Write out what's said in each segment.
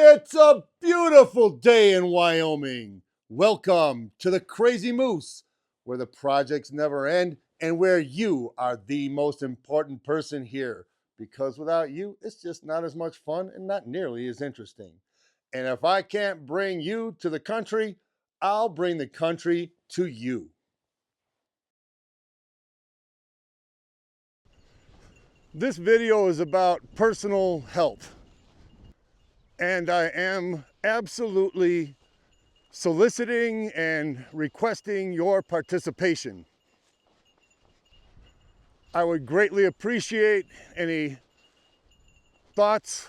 It's a beautiful day in Wyoming. Welcome to the Crazy Moose, where the projects never end and where you are the most important person here. Because without you, it's just not as much fun and not nearly as interesting. And if I can't bring you to the country, I'll bring the country to you. This video is about personal health, and I am absolutely soliciting and requesting your participation. I would greatly appreciate any thoughts,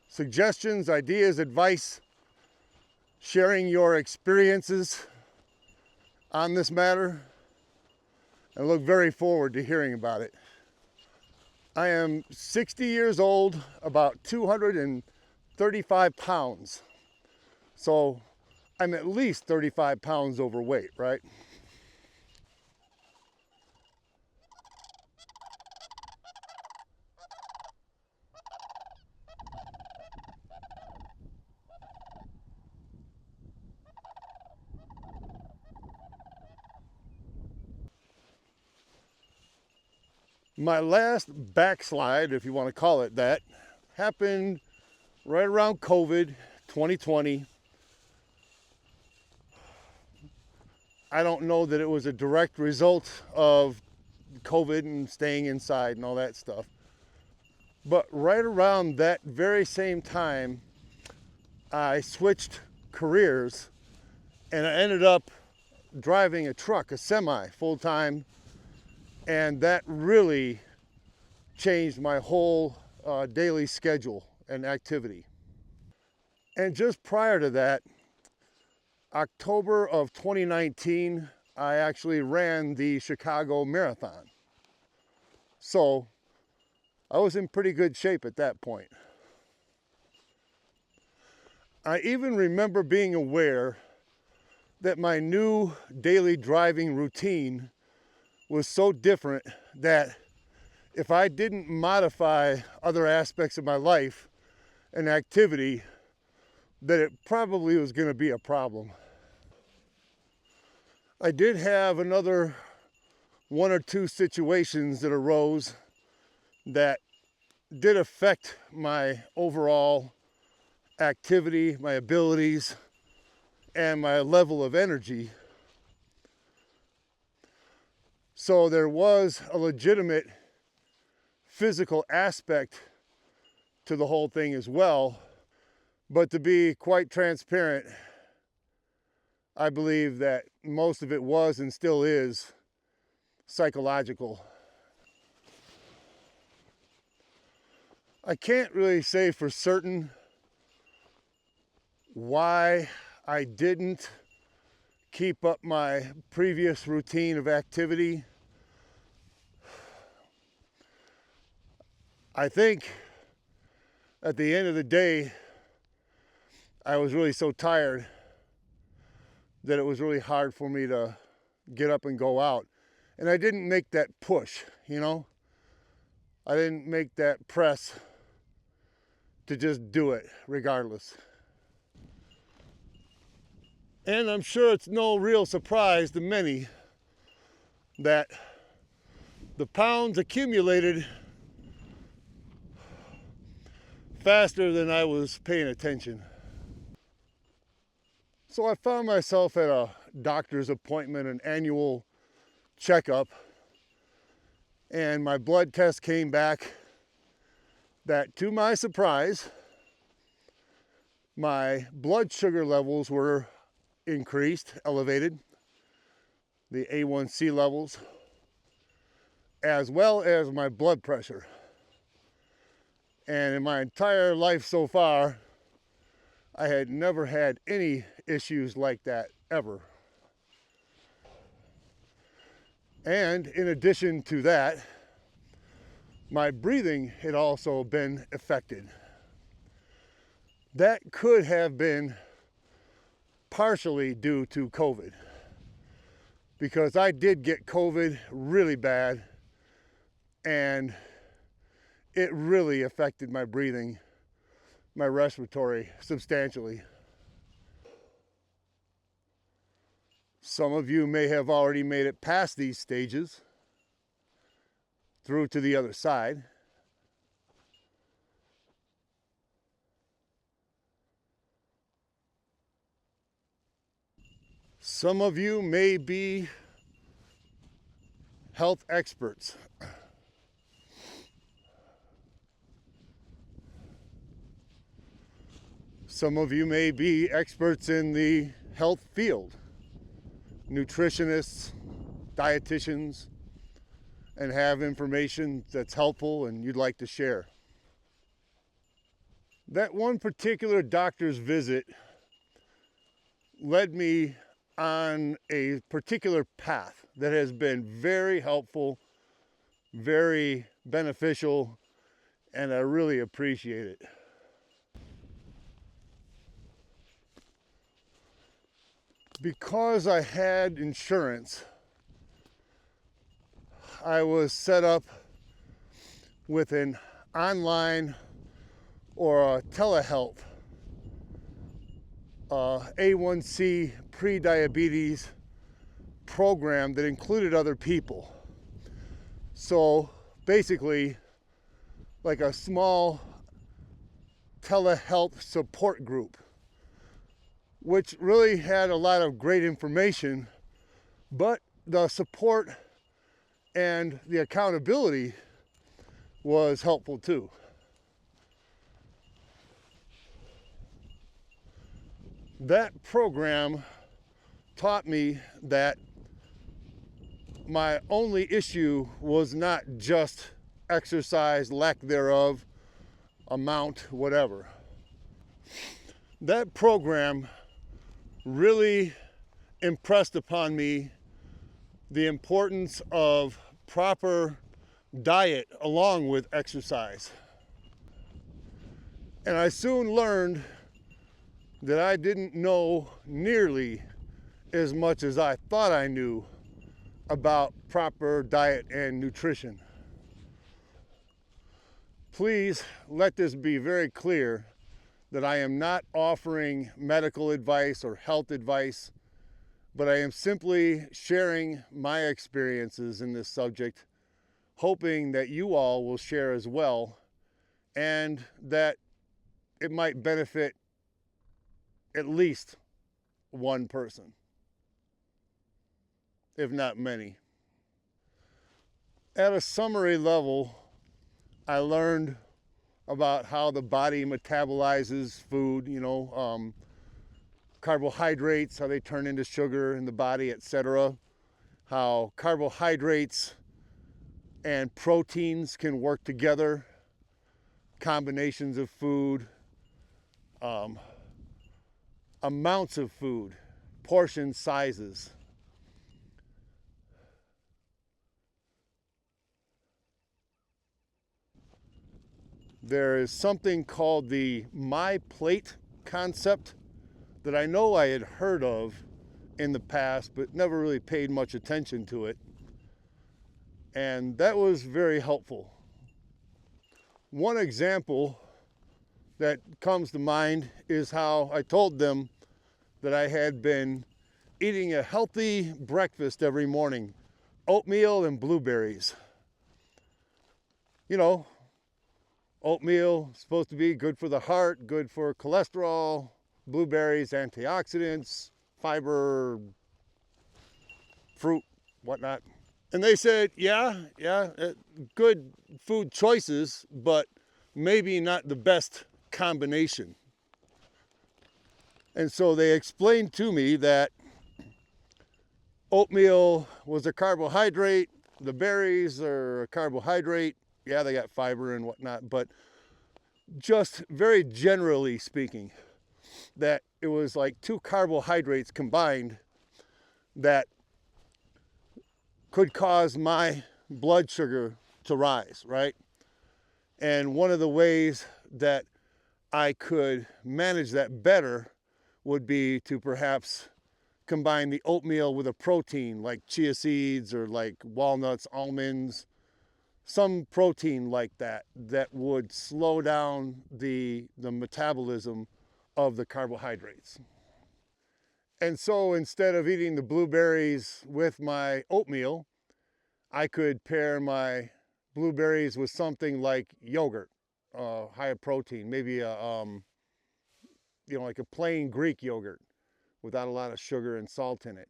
suggestions, ideas, advice, sharing your experiences on this matter, and look very forward to hearing about it. I am 60 years old, about 235 pounds. So I'm at least 35 pounds overweight, right? My last backslide, if you want to call it that, happened right around COVID 2020. I don't know that it was a direct result of COVID and staying inside and all that stuff. But right around that very same time, I switched careers and I ended up driving a truck, a semi, full time. And that really changed my whole daily schedule and activity. And just prior to that, October of 2019, I actually ran the Chicago Marathon. So I was in pretty good shape at that point. I even remember being aware that my new daily driving routine was so different that if I didn't modify other aspects of my life and activity, that it probably was going to be a problem. I did have another one or two situations that arose that did affect my overall activity, my abilities, and my level of energy. So there was a legitimate physical aspect to the whole thing as well. But to be quite transparent, I believe that most of it was and still is psychological. I can't really say for certain why I didn't keep up my previous routine of activity. I think at the end of the day, I was really so tired that it was really hard for me to get up and go out. And I didn't make that push, I didn't make that press to just do it regardless. And I'm sure it's no real surprise to many that the pounds accumulated faster than I was paying attention. So I found myself at a doctor's appointment, an annual checkup, and my blood test came back that, to my surprise, my blood sugar levels were increased, elevated, the A1C levels, as well as my blood pressure. And in my entire life so far, I had never had any issues like that ever. And in addition to that, my breathing had also been affected. That could have been partially due to COVID, because I did get COVID really bad and it really affected my breathing my respiratory substantially. Some of you may have already made it past these stages through to the other side. Some of you may be health experts. Some of you may be experts in the health field, nutritionists, dietitians, and have information that's helpful and you'd like to share. That one particular doctor's visit led me on a particular path that has been very helpful, very beneficial, and I really appreciate it. Because I had insurance, I was set up with an online or a telehealth A1C pre-diabetes program that included other people. So basically, like a small telehealth support group, which really had a lot of great information, but the support and the accountability was helpful too. That program taught me that my only issue was not just exercise, lack thereof, amount, whatever. That program really impressed upon me the importance of proper diet along with exercise. And I soon learned that I didn't know nearly as much as I thought I knew about proper diet and nutrition. Please let this be very clear that I am not offering medical advice or health advice, but I am simply sharing my experiences in this subject, hoping that you all will share as well and that it might benefit at least one person, if not many. At a summary level, I learned about how the body metabolizes food, carbohydrates, how they turn into sugar in the body, etc. How carbohydrates and proteins can work together, combinations of food, amounts of food, portion sizes. There is something called the My Plate concept that I know I had heard of in the past, but never really paid much attention to it. And that was very helpful. One example that comes to mind is how I told them that I had been eating a healthy breakfast every morning, oatmeal and blueberries. Oatmeal is supposed to be good for the heart, good for cholesterol, blueberries, antioxidants, fiber, fruit, whatnot. And they said, yeah, good food choices, but maybe not the best combination. And so they explained to me that oatmeal was a carbohydrate, the berries are a carbohydrate. Yeah, they got fiber and whatnot, but just very generally speaking, that it was like two carbohydrates combined that could cause my blood sugar to rise, right? And one of the ways that I could manage that better would be to perhaps combine the oatmeal with a protein like chia seeds or like walnuts, almonds, some protein like that that would slow down the metabolism of the carbohydrates. And so instead of eating the blueberries with my oatmeal, I could pair my blueberries with something like yogurt, higher protein, maybe like a plain Greek yogurt without a lot of sugar and salt in it.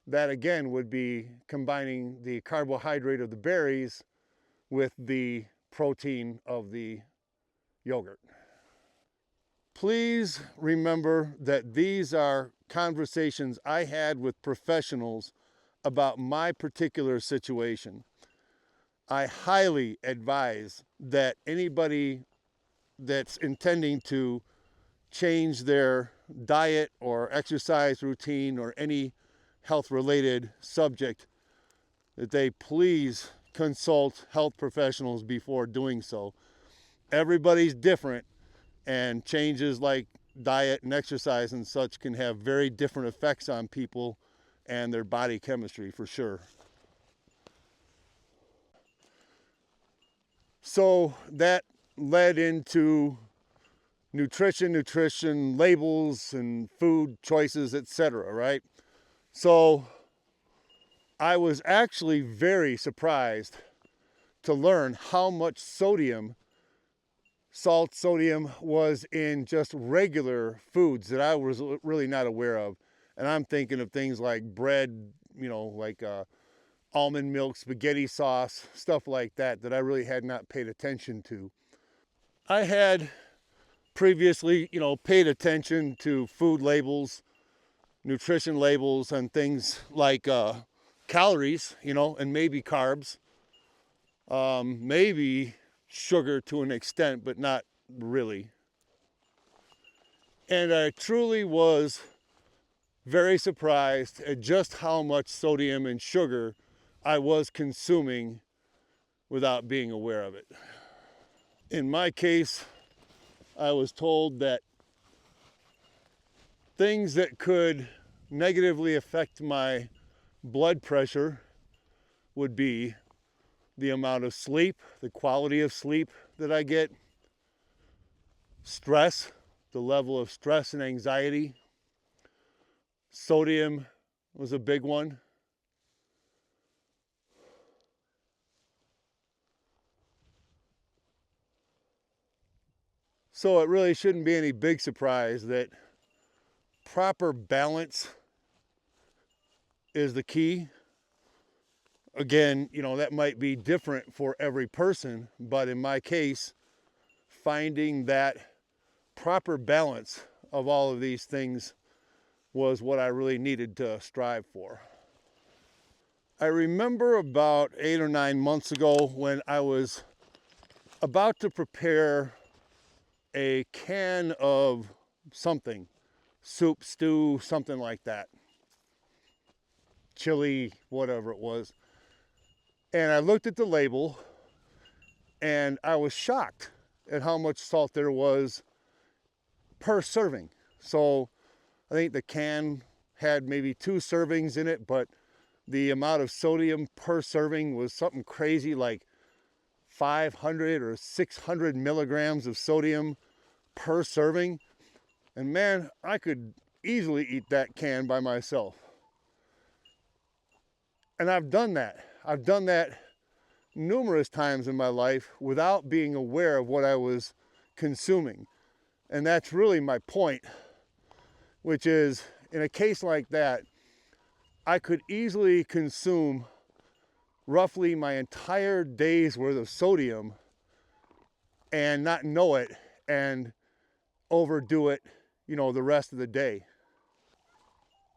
That again would be combining the carbohydrate of the berries with the protein of the yogurt. Please remember that these are conversations I had with professionals about my particular situation. I highly advise that anybody that's intending to change their diet or exercise routine or any health related subject, that they please consult health professionals before doing so. Everybody's different, and changes like diet and exercise and such can have very different effects on people and their body chemistry for sure. So that led into nutrition labels and food choices, etc., right? So I was actually very surprised to learn how much sodium was in just regular foods that I was really not aware of. And I'm thinking of things like bread, like almond milk, spaghetti sauce, stuff like that, that I really had not paid attention to. I had previously, paid attention to food labels, nutrition labels, and things like calories, and maybe carbs, maybe sugar to an extent, but not really. And I truly was very surprised at just how much sodium and sugar I was consuming without being aware of it. In my case, I was told that things that could negatively affect my blood pressure would be the amount of sleep, the quality of sleep that I get, stress, the level of stress and anxiety. Sodium was a big one. So it really shouldn't be any big surprise that proper balance is the key. Again, that might be different for every person, but in my case, finding that proper balance of all of these things was what I really needed to strive for. I remember about 8 or 9 months ago when I was about to prepare a can of something, soup, stew, something like that, chili, whatever it was. And I looked at the label and I was shocked at how much salt there was per serving. So I think the can had maybe 2 servings in it, but the amount of sodium per serving was something crazy like 500 or 600 milligrams of sodium per serving. And man, I could easily eat that can by myself. And I've done that. I've done that numerous times in my life without being aware of what I was consuming. And that's really my point, which is in a case like that, I could easily consume roughly my entire day's worth of sodium and not know it and overdo it, the rest of the day.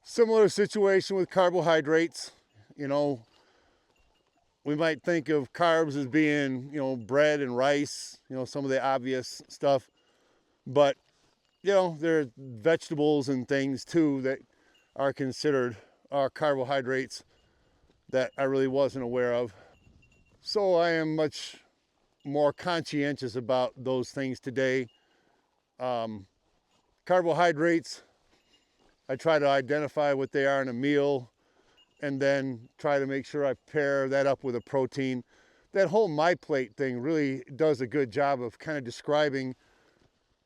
Similar situation with carbohydrates. We might think of carbs as being, bread and rice, some of the obvious stuff. But, there are vegetables and things too that are considered carbohydrates that I really wasn't aware of. So I am much more conscientious about those things today. Carbohydrates, I try to identify what they are in a meal and then try to make sure I pair that up with a protein. that whole My Plate thing really does a good job of kind of describing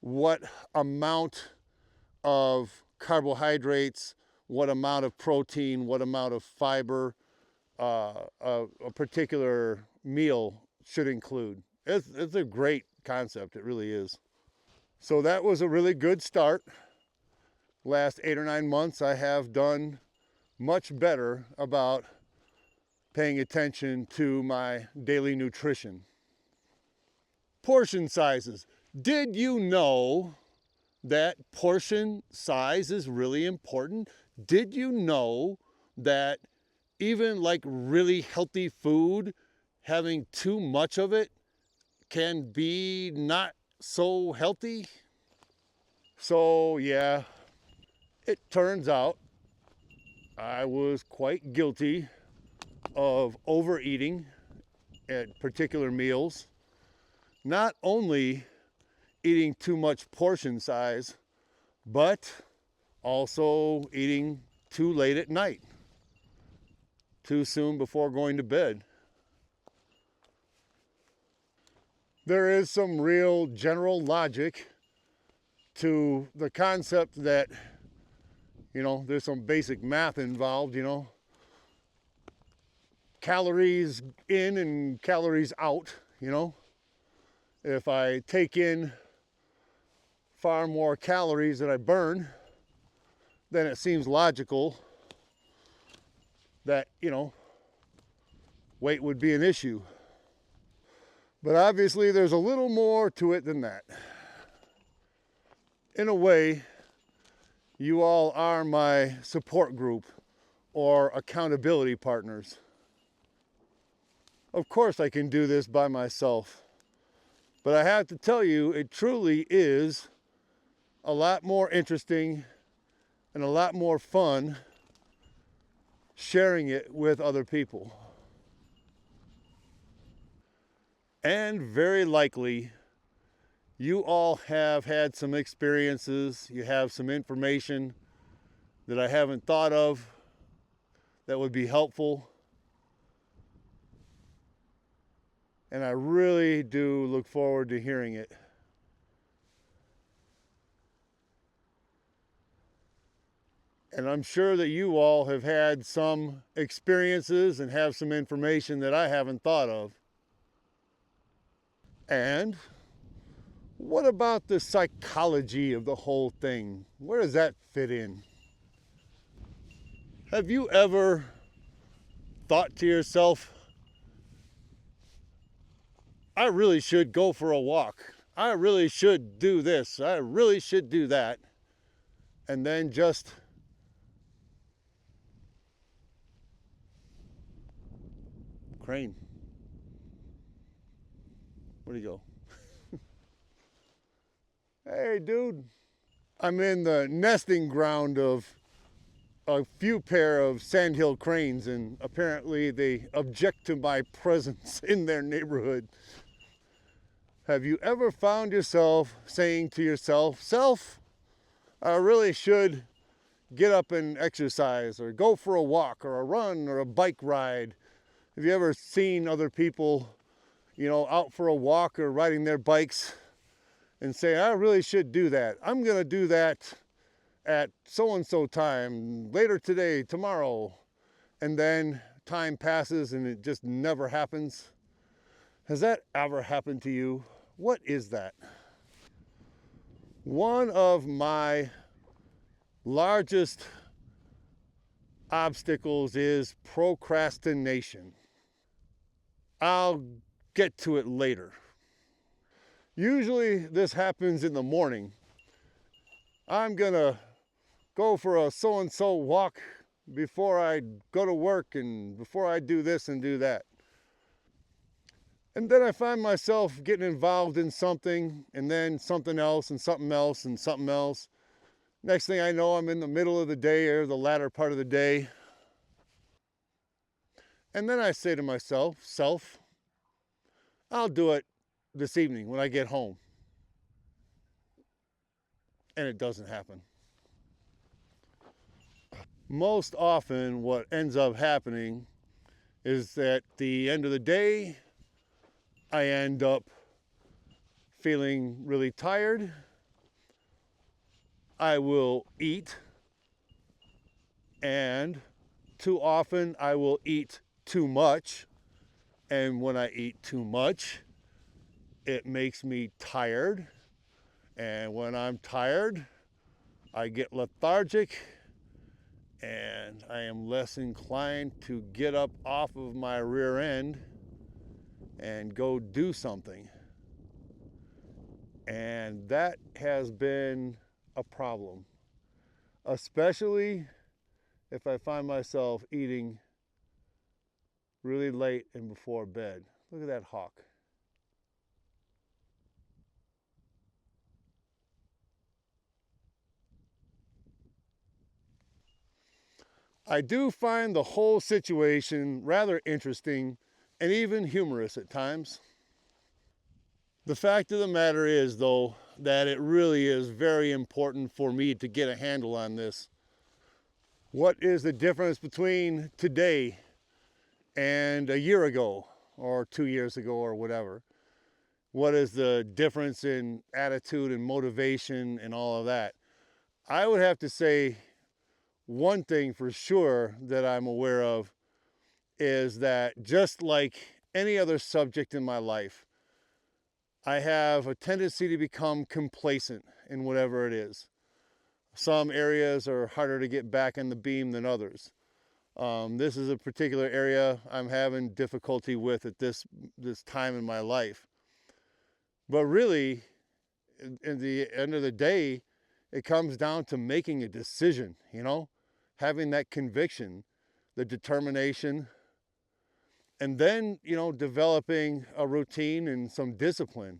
what amount of carbohydrates, what amount of protein, what amount of fiber a particular meal should include. It's a great concept, it really is. So that was a really good start. Last 8 or 9 months, I have done much better about paying attention to my daily nutrition. Portion sizes. Did you know that portion size is really important? Did you know that even like really healthy food, having too much of it can be not so healthy? So yeah, it turns out I was quite guilty of overeating at particular meals. Not only eating too much portion size, but also eating too late at night, too soon before going to bed. There is some real general logic to the concept that, there's some basic math involved, calories in and calories out, If I take in far more calories than I burn, then it seems logical that, weight would be an issue. But obviously there's a little more to it than that. In a way, you all are my support group or accountability partners. Of course I can do this by myself, but I have to tell you, it truly is a lot more interesting and a lot more fun sharing it with other people. And very likely, you all have had some experiences, you have some information that I haven't thought of that would be helpful. And I really do look forward to hearing it. And I'm sure that you all have had some experiences and have some information that I haven't thought of. And what about the psychology of the whole thing? Where does that fit in? Have you ever thought to yourself, I really should go for a walk. I really should do this. I really should do that. And then just Crane. Where'd he go? Hey, dude. I'm in the nesting ground of a few pair of sandhill cranes, and apparently they object to my presence in their neighborhood. Have you ever found yourself saying to yourself, self, I really should get up and exercise or go for a walk or a run or a bike ride? Have you ever seen other people, out for a walk or riding their bikes and say, I really should do that. I'm going to do that at so-and-so time, later today, tomorrow. And then time passes and it just never happens. Has that ever happened to you? What is that? One of my largest obstacles is procrastination. I'll get to it later. Usually this happens in the morning. I'm gonna go for a so-and-so walk before I go to work and before I do this and do that. And then I find myself getting involved in something and then something else and something else and something else. Next thing I know, I'm in the middle of the day or the latter part of the day. And then I say to myself, I'll do it this evening when I get home. And it doesn't happen. Most often what ends up happening is that at the end of the day, I end up feeling really tired. I will eat, and too often I will eat too much. And when I eat too much, it makes me tired. And when I'm tired, I get lethargic and I am less inclined to get up off of my rear end and go do something. And that has been a problem, especially if I find myself eating really late and before bed. Look at that hawk. I do find the whole situation rather interesting and even humorous at times. The fact of the matter is, though, that it really is very important for me to get a handle on this. What is the difference between today and a year ago or 2 years ago or whatever? What is the difference in attitude and motivation and all of that? I would have to say one thing for sure that I'm aware of is that just like any other subject in my life, I have a tendency to become complacent in whatever it is. Some areas are harder to get back in the beam than others. This is a particular area I'm having difficulty with at this time in my life. But really, in the end of the day, it comes down to making a decision, having that conviction, the determination, and then, developing a routine and some discipline.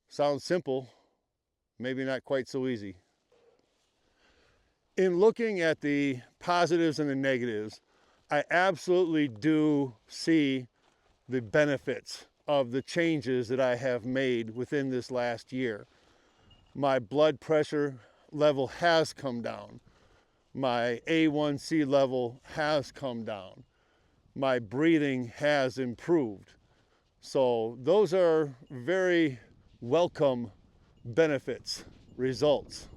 Sounds simple, maybe not quite so easy. In looking at the positives and the negatives, I absolutely do see the benefits of the changes that I have made within this last year. My blood pressure level has come down. My A1C level has come down. My breathing has improved. So those are very welcome benefits, results.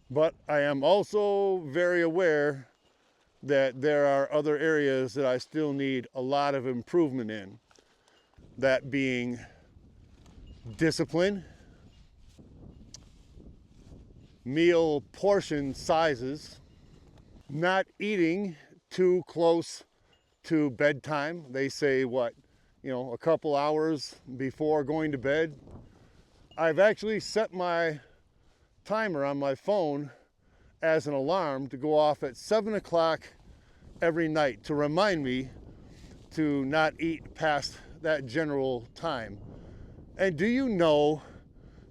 But I am also very aware that there are other areas that I still need a lot of improvement in. That being discipline, meal portion sizes, not eating too close to bedtime. They say a couple hours before going to bed. I've actually set my timer on my phone as an alarm to go off at 7 o'clock every night to remind me to not eat past that general time. And do you know,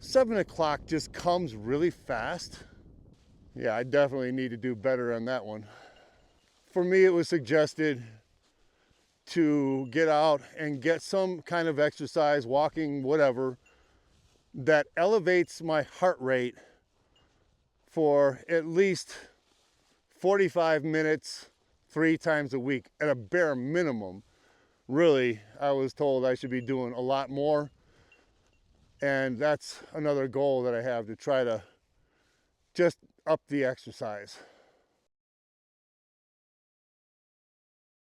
7 o'clock just comes really fast? Yeah, I definitely need to do better on that one. For me, it was suggested to get out and get some kind of exercise, walking, whatever, that elevates my heart rate for at least 45 minutes, 3 times a week at a bare minimum. Really, I was told I should be doing a lot more. And that's another goal that I have, to try to just up the exercise.